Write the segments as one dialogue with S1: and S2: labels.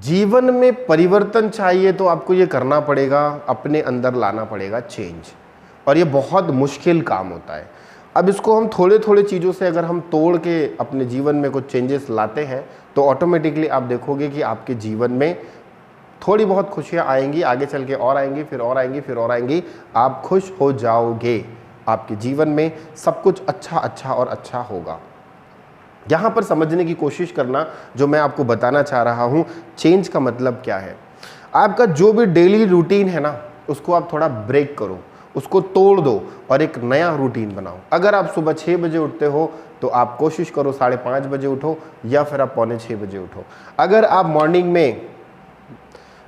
S1: जीवन में परिवर्तन चाहिए तो आपको ये करना पड़ेगा, अपने अंदर लाना पड़ेगा चेंज, और ये बहुत मुश्किल काम होता है। अब इसको हम थोड़े थोड़े चीज़ों से अगर हम तोड़ के अपने जीवन में कुछ चेंजेस लाते हैं तो ऑटोमेटिकली आप देखोगे कि आपके जीवन में थोड़ी बहुत खुशियाँ आएंगी, आगे चल के और आएंगी, फिर और आएंगी, फिर और आएंगी। आप खुश हो जाओगे, आपके जीवन में सब कुछ अच्छा अच्छा और अच्छा होगा। यहाँ पर समझने की कोशिश करना, जो मैं आपको बताना चाह रहा हूँ, चेंज का मतलब क्या है। आपका जो भी डेली रूटीन है ना, उसको आप थोड़ा ब्रेक करो, उसको तोड़ दो और एक नया रूटीन बनाओ। अगर आप सुबह 6 बजे उठते हो तो आप कोशिश करो 5:30 बजे उठो, या फिर आप 5:45 बजे उठो। अगर आप मॉर्निंग में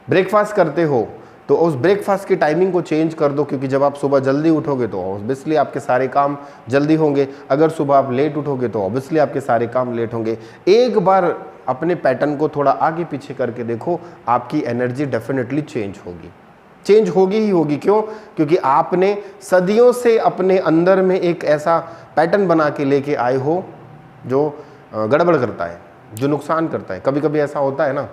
S1: ब्रेकफास्ट करते हो तो उस ब्रेकफास्ट की टाइमिंग को चेंज कर दो, क्योंकि जब आप सुबह जल्दी उठोगे तो ऑब्वियसली आपके सारे काम जल्दी होंगे। अगर सुबह आप लेट उठोगे तो ऑब्वियसली आपके सारे काम लेट होंगे। एक बार अपने पैटर्न को थोड़ा आगे पीछे करके देखो, आपकी एनर्जी डेफिनेटली चेंज होगी, चेंज होगी ही होगी। क्यों? क्योंकि आपने सदियों से अपने अंदर में एक ऐसा पैटर्न बना के लेके आए हो जो गड़बड़ करता है, जो नुकसान करता है। कभी कभी ऐसा होता है ना,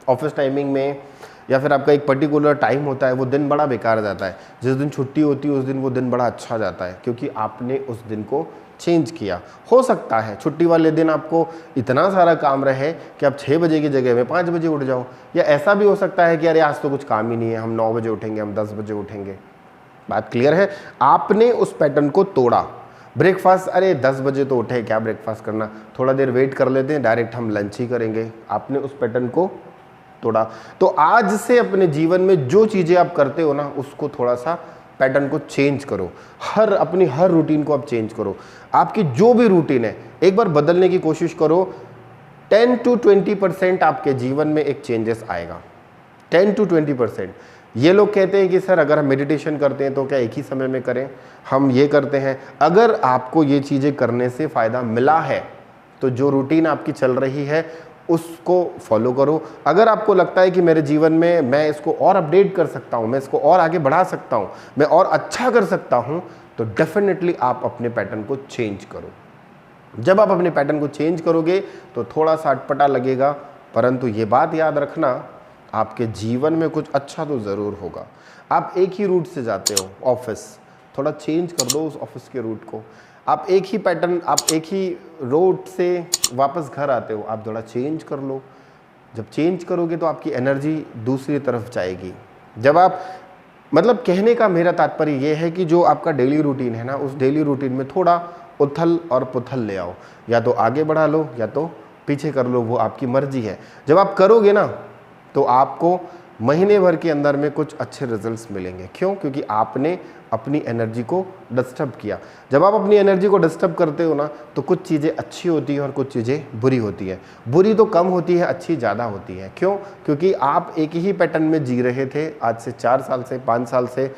S1: ऑफिस टाइमिंग में या फिर आपका एक पर्टिकुलर टाइम होता है, वो दिन बड़ा बेकार जाता है। जिस दिन छुट्टी होती है उस दिन वो दिन बड़ा अच्छा जाता है, क्योंकि आपने उस दिन को चेंज किया। हो सकता है छुट्टी वाले दिन आपको इतना सारा काम रहे कि आप 6 बजे की जगह में 5 बजे उठ जाओ, या ऐसा भी हो सकता है कि अरे आज तो कुछ काम ही नहीं है, हम 9 बजे उठेंगे, हम 10 बजे उठेंगे। बात क्लियर है? आपने उस पैटर्न को तोड़ा। ब्रेकफास्ट, अरे 10 बजे तो उठे, क्या ब्रेकफास्ट करना, थोड़ा देर वेट कर लेते हैं, डायरेक्ट हम लंच ही करेंगे। आपने उस पैटर्न को तोड़ा। तो आज से अपने जीवन में जो चीज़ें आप करते हो ना, उसको थोड़ा सा पैटर्न को चेंज करो। अपनी हर रूटीन को आप चेंज करो। आपकी जो भी रूटीन है एक बार बदलने की कोशिश करो। 10 to 20% आपके जीवन में एक चेंजेस आएगा। 10 to 20%। ये लोग कहते हैं कि सर अगर हम मेडिटेशन करते हैं तो क्या एक ही समय में करें, हम ये करते हैं। अगर आपको ये चीज़ें करने से फ़ायदा मिला है तो जो रूटीन आपकी चल रही है उसको फॉलो करो। अगर आपको लगता है कि मेरे जीवन में मैं इसको और अपडेट कर सकता हूँ, मैं इसको और आगे बढ़ा सकता हूँ, मैं और अच्छा कर सकता हूँ, तो डेफिनेटली आप अपने पैटर्न को चेंज करो। जब आप अपने पैटर्न को चेंज करोगे तो थोड़ा सा अटपटा लगेगा, परंतु ये बात याद रखना, आपके जीवन में कुछ अच्छा तो ज़रूर होगा। आप एक ही रूट से जाते हो ऑफिस, थोड़ा चेंज कर दो उस ऑफिस के रूट को। आप एक ही पैटर्न, आप एक ही रोड से वापस घर आते हो, आप थोड़ा चेंज कर लो। जब चेंज करोगे तो आपकी एनर्जी दूसरी तरफ जाएगी। जब आप, मतलब कहने का मेरा तात्पर्य ये है कि जो आपका डेली रूटीन है ना, उस डेली रूटीन में थोड़ा उथल और पुथल ले आओ। या तो आगे बढ़ा लो या तो पीछे कर लो, वो आपकी मर्जी है। जब आप करोगे ना तो आपको महीने भर के अंदर में कुछ अच्छे रिजल्ट्स मिलेंगे। क्यों? क्योंकि आपने अपनी एनर्जी को डिस्टर्ब किया। जब आप अपनी एनर्जी को डिस्टर्ब करते हो ना, तो कुछ चीज़ें अच्छी होती हैं और कुछ चीज़ें बुरी होती है। बुरी तो कम होती है, अच्छी ज़्यादा होती है। क्यों? क्योंकि आप एक ही पैटर्न में जी रहे थे आज से 4 साल से, 5 साल से,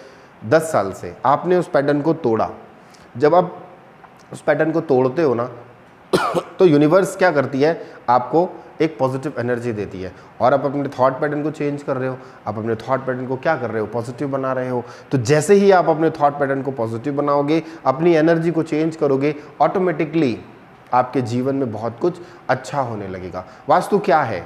S1: 10 साल से। आपने उस पैटर्न को तोड़ा। जब आप उस पैटर्न को तोड़ते हो ना तो यूनिवर्स क्या करती है, आपको एक पॉजिटिव एनर्जी देती है। और आप अपने थॉट पैटर्न को चेंज कर रहे हो, आप अपने थॉट पैटर्न को क्या कर रहे हो, पॉजिटिव बना रहे हो। तो जैसे ही आप अपने थॉट पैटर्न को पॉजिटिव बनाओगे, अपनी एनर्जी को चेंज करोगे, ऑटोमेटिकली आपके जीवन में बहुत कुछ अच्छा होने लगेगा। वास्तु क्या है?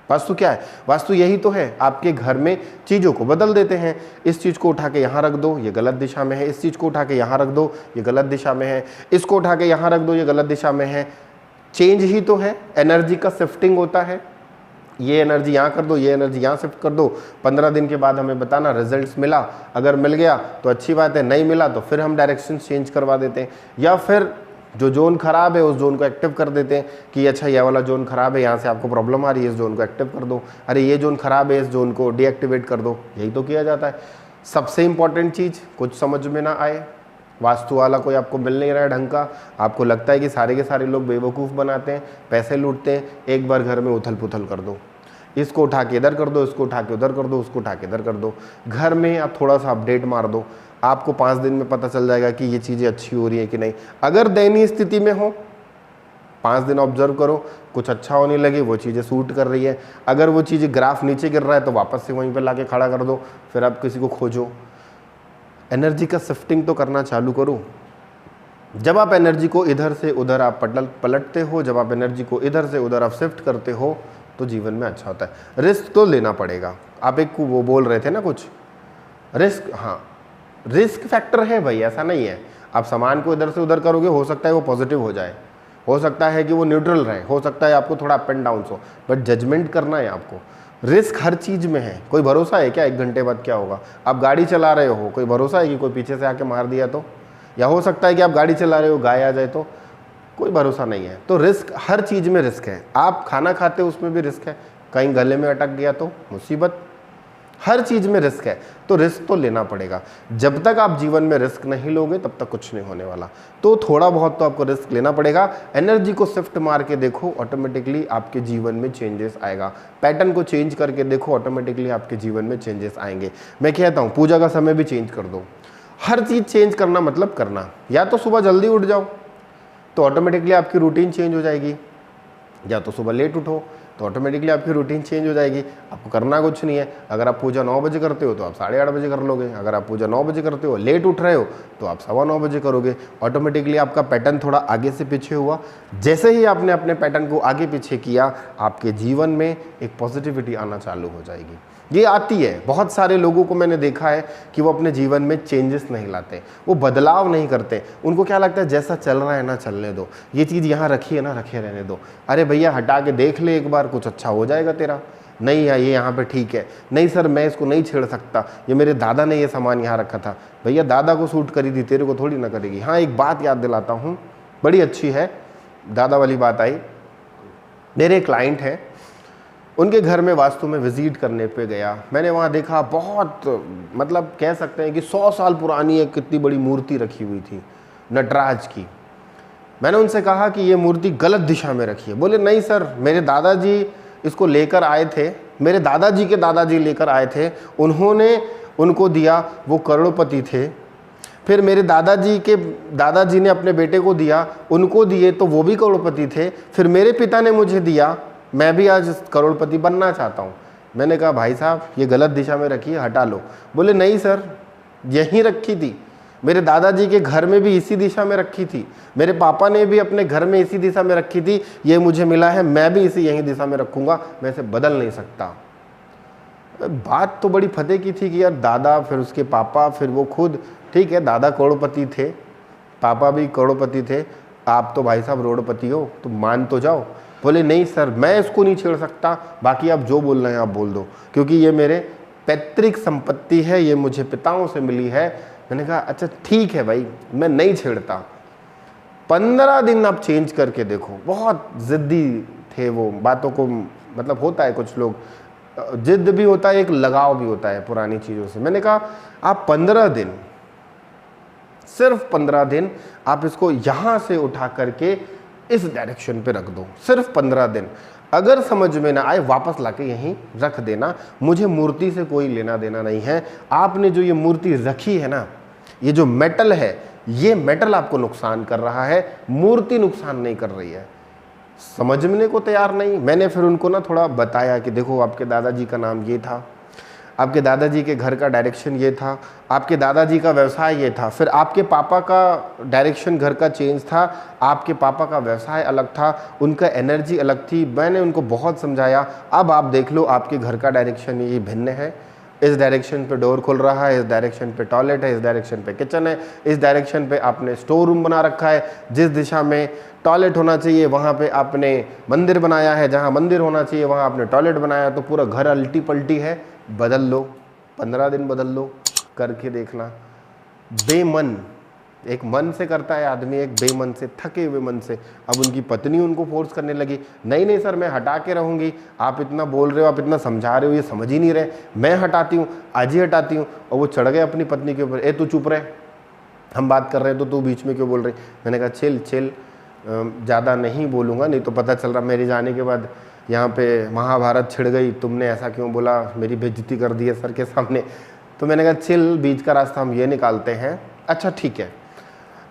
S1: वास्तु क्या है? वास्तु यही तो है, आपके घर में चीज़ों को बदल देते हैं। इस चीज़ को उठा के यहाँ रख दो, ये गलत दिशा में है। इस चीज़ को उठा के यहाँ रख दो, ये गलत दिशा में है। इसको उठा के यहाँ रख दो, ये गलत दिशा में है। चेंज ही तो है, एनर्जी का शिफ्टिंग होता है। ये एनर्जी यहाँ कर दो, ये एनर्जी यहाँ शिफ्ट कर दो। 15 दिन के बाद हमें बताना रिजल्ट्स मिला। अगर मिल गया तो अच्छी बात है, नहीं मिला तो फिर हम डायरेक्शन चेंज करवा देते हैं, या फिर जो जोन खराब है उस जोन को एक्टिव कर देते हैं कि अच्छा ये वाला जोन खराब है, यहाँ से आपको प्रॉब्लम आ रही है, इस जोन को एक्टिव कर दो। अरे ये जोन खराब है, इस जोन को डीएक्टिवेट कर दो। यही तो किया जाता है। सबसे इंपॉर्टेंट चीज़, कुछ समझ में ना आए, वास्तु वाला कोई आपको मिल नहीं रहा है ढंग का, आपको लगता है कि सारे के सारे लोग बेवकूफ़ बनाते हैं, पैसे लूटते हैं, एक बार घर में उथल पुथल कर दो। इसको उठा के इधर कर दो, इसको उठा के उधर कर दो, उसको उठा के इधर कर दो। घर में आप थोड़ा सा अपडेट मार दो, आपको 5 दिन में पता चल जाएगा कि ये चीज़ें अच्छी हो रही है कि नहीं। अगर दयनीय स्थिति में हो, 5 दिन ऑब्जर्व करो, कुछ अच्छा होने लगे, वो चीज़ें सूट कर रही है। अगर वो चीज़ें ग्राफ नीचे गिर रहा है तो वापस से वहीं पर ला के खड़ा कर दो, फिर आप किसी को खोजो। एनर्जी का शिफ्टिंग तो करना चालू करो। जब आप एनर्जी को इधर से उधर आप पलटते हो, जब आप एनर्जी को इधर से उधर आप शिफ्ट करते हो, तो जीवन में अच्छा होता है। रिस्क तो लेना पड़ेगा। आप एक वो बोल रहे थे ना कुछ रिस्क, हाँ रिस्क फैक्टर है भाई, ऐसा नहीं है। आप सामान को इधर से उधर करोगे, हो सकता है वो पॉजिटिव हो जाए, हो सकता है कि वो न्यूट्रल रहे, हो सकता है आपको थोड़ा अप एंड डाउन हो, बट जजमेंट करना है आपको। रिस्क हर चीज़ में है। कोई भरोसा है क्या 1 घंटे बाद क्या होगा? आप गाड़ी चला रहे हो, कोई भरोसा है कि कोई पीछे से आके मार दिया तो? या हो सकता है कि आप गाड़ी चला रहे हो, गाय आ जाए तो? कोई भरोसा नहीं है। तो रिस्क, हर चीज़ में रिस्क है। आप खाना खाते हो उसमें भी रिस्क है, कहीं गले में अटक गया तो मुसीबत। हर चीज़ में रिस्क है, तो रिस्क तो लेना पड़ेगा। जब तक आप जीवन में रिस्क नहीं लोगे तब तक कुछ नहीं होने वाला। तो थोड़ा बहुत तो आपको रिस्क लेना पड़ेगा। एनर्जी को शिफ्ट मार के देखो, ऑटोमेटिकली आपके जीवन में चेंजेस आएगा। पैटर्न को चेंज करके देखो, ऑटोमेटिकली आपके जीवन में चेंजेस आएंगे। मैं कहता हूँ पूजा का समय भी चेंज कर दो। हर चीज़ चेंज करना मतलब करना। या तो सुबह जल्दी उठ जाओ तो ऑटोमेटिकली आपकी रूटीन चेंज हो जाएगी, या तो सुबह लेट उठो तो ऑटोमेटिकली आपकी रूटीन चेंज हो जाएगी। आपको करना कुछ नहीं है। अगर आप पूजा 9 बजे करते हो तो आप 8:30 बजे कर लोगे। अगर आप पूजा 9 बजे करते हो, लेट उठ रहे हो, तो आप 9:15 बजे करोगे। ऑटोमेटिकली आपका पैटर्न थोड़ा आगे से पीछे हुआ। जैसे ही आपने अपने पैटर्न को आगे पीछे किया, आपके जीवन में एक पॉजिटिविटी आना चालू हो जाएगी। ये आती है। बहुत सारे लोगों को मैंने देखा है कि वो अपने जीवन में चेंजेस नहीं लाते, वो बदलाव नहीं करते। उनको क्या लगता है जैसा चल रहा है ना चलने दो, ये चीज़ यहाँ रखी है ना रखे रहने दो। अरे भैया हटा के देख ले एक बार, कुछ अच्छा हो जाएगा तेरा। नहीं है ये यहाँ पे ठीक है, नहीं सर मैं इसको नहीं छेड़ सकता, ये मेरे दादा ने ये सामान यहाँ रखा था। भैया दादा को सूट करी थी, तेरे को थोड़ी ना करेगी। हाँ एक बात याद दिलाता हूँ, बड़ी अच्छी है, दादा वाली बात आई। मेरे क्लाइंट हैं, उनके घर में वास्तु में विजिट करने पे गया। मैंने वहाँ देखा बहुत, मतलब कह सकते हैं कि 100 साल पुरानी एक कितनी बड़ी मूर्ति रखी हुई थी नटराज की। मैंने उनसे कहा कि ये मूर्ति गलत दिशा में रखी है। बोले नहीं सर, मेरे दादाजी इसको लेकर आए थे, मेरे दादाजी के दादाजी लेकर आए थे, उन्होंने उनको दिया, वो करोड़पति थे। फिर मेरे दादाजी के दादाजी ने अपने बेटे को दिया, उनको दिए तो वो भी करोड़पति थे। फिर मेरे पिता ने मुझे दिया, मैं भी आज करोड़पति बनना चाहता हूँ। मैंने कहा भाई साहब ये गलत दिशा में रखी है, हटा लो। बोले नहीं सर यहीं रखी थी, मेरे दादाजी के घर में भी इसी दिशा में रखी थी, मेरे पापा ने भी अपने घर में इसी दिशा में रखी थी, ये मुझे मिला है, मैं भी इसी यहीं दिशा में रखूँगा, मैं इसे बदल नहीं सकता। बात तो बड़ी फतेह की थी कि यार दादा, फिर उसके पापा, फिर वो खुद। ठीक है दादा करोड़पति थे, पापा भी करोड़पति थे, आप तो भाई साहब रोडपति हो, तो मान तो जाओ। बोले नहीं सर मैं इसको नहीं छेड़ सकता, बाकी आप जो बोल रहे हैं आप बोल दो, क्योंकि ये मेरे पैतृक संपत्ति है, ये मुझे पिताओं से मिली है। मैंने कहा अच्छा ठीक है भाई, मैं नहीं छेड़ता। 15 दिन आप चेंज करके देखो। बहुत ज़िद्दी थे वो, बातों को मतलब होता है कुछ लोग, जिद भी होता है, एक लगाव भी होता है पुरानी चीज़ों से। मैंने कहा आप 15 दिन, सिर्फ 15 दिन आप इसको यहाँ से उठा करके इस डायरेक्शन पे रख दो, सिर्फ 15 दिन। अगर समझ में ना आए वापस लाके यहीं रख देना, मुझे मूर्ति से कोई लेना देना नहीं है। आपने जो ये मूर्ति रखी है ना, ये जो मेटल है, ये मेटल आपको नुकसान कर रहा है, मूर्ति नुकसान नहीं कर रही है। समझने को तैयार नहीं। मैंने फिर उनको ना थोड़ा बताया कि देखो आपके दादाजी का नाम ये था, आपके दादाजी के घर का डायरेक्शन ये था, आपके दादाजी का व्यवसाय ये था, फिर आपके पापा का डायरेक्शन घर का चेंज था, आपके पापा का व्यवसाय अलग था, उनका एनर्जी अलग थी। मैंने उनको बहुत समझाया। अब आप देख लो आपके घर का डायरेक्शन ये भिन्न है, इस डायरेक्शन पे डोर खुल रहा है, इस डायरेक्शन पे टॉयलेट है, इस डायरेक्शन पे किचन है, इस डायरेक्शन पे आपने स्टोर रूम बना रखा है, जिस दिशा में टॉयलेट होना चाहिए वहाँ पे आपने मंदिर बनाया है, जहाँ मंदिर होना चाहिए वहाँ आपने टॉयलेट बनाया, तो पूरा घर अल्टी पल्टी है। बदल लो, 15 दिन बदल लो, करके देखना। बेमन, एक मन से करता है आदमी, एक बेमन से, थके हुए मन से। अब उनकी पत्नी उनको फोर्स करने लगी, नहीं नहीं सर मैं हटा के रहूँगी, आप इतना बोल रहे हो, आप इतना समझा रहे हो, ये समझ ही नहीं रहे, मैं हटाती हूँ, आज ही हटाती हूँ। और वो चढ़ गए अपनी पत्नी के ऊपर, ए तू चुप रहे, हम बात कर रहे हैं तो तू बीच में क्यों बोल रही। मैंने कहा चिल चिल, ज़्यादा नहीं बोलूँगा, नहीं तो पता चल रहा मेरे जाने के बाद यहाँ पे महाभारत छिड़ गई, तुमने ऐसा क्यों बोला, मेरी बेइज्जती कर दी है सर के सामने। तो मैंने कहा चिल, बीच का रास्ता हम ये निकालते हैं। अच्छा ठीक है,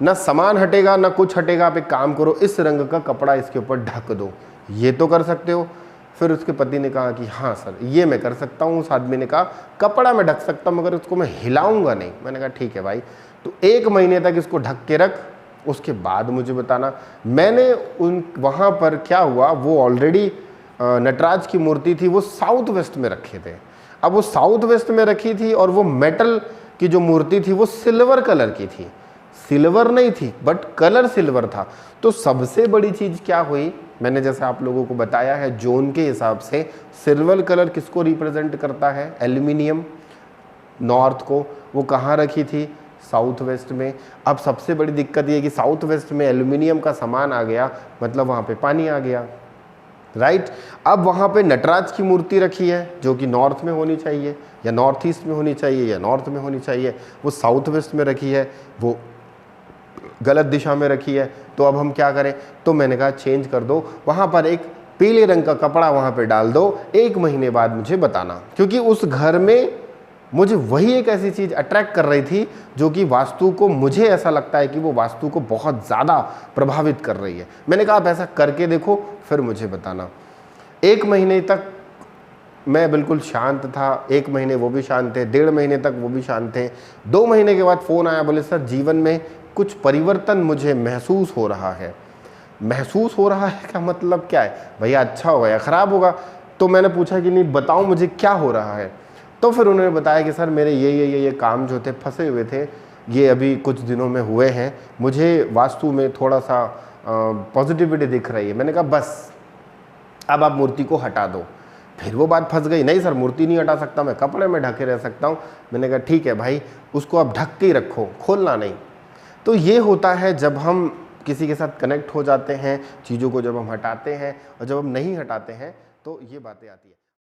S1: ना सामान हटेगा ना कुछ हटेगा, आप एक काम करो, इस रंग का कपड़ा इसके ऊपर ढक दो, ये तो कर सकते हो। फिर उसके पति ने कहा कि हाँ सर ये मैं कर सकता हूँ। उस आदमी ने कहा कपड़ा मैं ढक सकता हूँ मगर उसको मैं हिलाऊंगा नहीं। मैंने कहा ठीक है भाई, तो 1 महीने तक इसको ढक के रख, उसके बाद मुझे बताना। मैंने उन वहाँ पर क्या हुआ, वो ऑलरेडी नटराज की मूर्ति थी वो साउथ वेस्ट में रखे थे। अब वो साउथ वेस्ट में रखी थी और वो मेटल की जो मूर्ति थी वो सिल्वर कलर की थी, सिल्वर नहीं थी बट कलर सिल्वर था। तो सबसे बड़ी चीज़ क्या हुई, मैंने जैसे आप लोगों को बताया है, जोन के हिसाब से सिल्वर कलर किसको रिप्रेजेंट करता है, एल्यूमिनियम, नॉर्थ को। वो कहाँ रखी थी, साउथ वेस्ट में। अब सबसे बड़ी दिक्कत ये कि साउथ वेस्ट में एल्यूमिनियम का सामान आ गया, मतलब वहाँ पे पानी आ गया, राइट। अब वहाँ पे नटराज की मूर्ति रखी है जो कि नॉर्थ में होनी चाहिए या नॉर्थ ईस्ट में होनी चाहिए या नॉर्थ में होनी चाहिए, वो साउथ वेस्ट में रखी है, वो गलत दिशा में रखी है। तो अब हम क्या करें, तो मैंने कहा चेंज कर दो, वहाँ पर एक पीले रंग का कपड़ा वहाँ पे डाल दो, 1 महीने बाद मुझे बताना। क्योंकि उस घर में मुझे वही एक ऐसी चीज़ अट्रैक्ट कर रही थी जो कि वास्तु को, मुझे ऐसा लगता है कि वो वास्तु को बहुत ज़्यादा प्रभावित कर रही है। मैंने कहा आप ऐसा करके देखो फिर मुझे बताना। 1 महीने तक मैं बिल्कुल शांत था, 1 महीने वो भी शांत थे, 1.5 महीने तक वो भी शांत थे। 2 महीने के बाद फ़ोन आया, बोले सर जीवन में कुछ परिवर्तन मुझे महसूस हो रहा है। महसूस हो रहा है का मतलब क्या है भैया, अच्छा होगा या ख़राब होगा? तो मैंने पूछा कि नहीं बताओ मुझे क्या हो रहा है। तो फिर उन्होंने बताया कि सर मेरे ये काम जो थे फंसे हुए थे, ये अभी कुछ दिनों में हुए हैं, मुझे वास्तु में थोड़ा सा पॉजिटिविटी दिख रही है। मैंने कहा बस अब आप मूर्ति को हटा दो। फिर वो बात फंस गई, नहीं सर मूर्ति नहीं हटा सकता, मैं कपड़े में ढके रह सकता हूँ। मैंने कहा ठीक है भाई, उसको आप ढक के ही रखो, खोलना नहीं। तो ये होता है जब हम किसी के साथ कनेक्ट हो जाते हैं, चीज़ों को जब हम हटाते हैं, और जब हम नहीं हटाते हैं तो ये बातें आती है।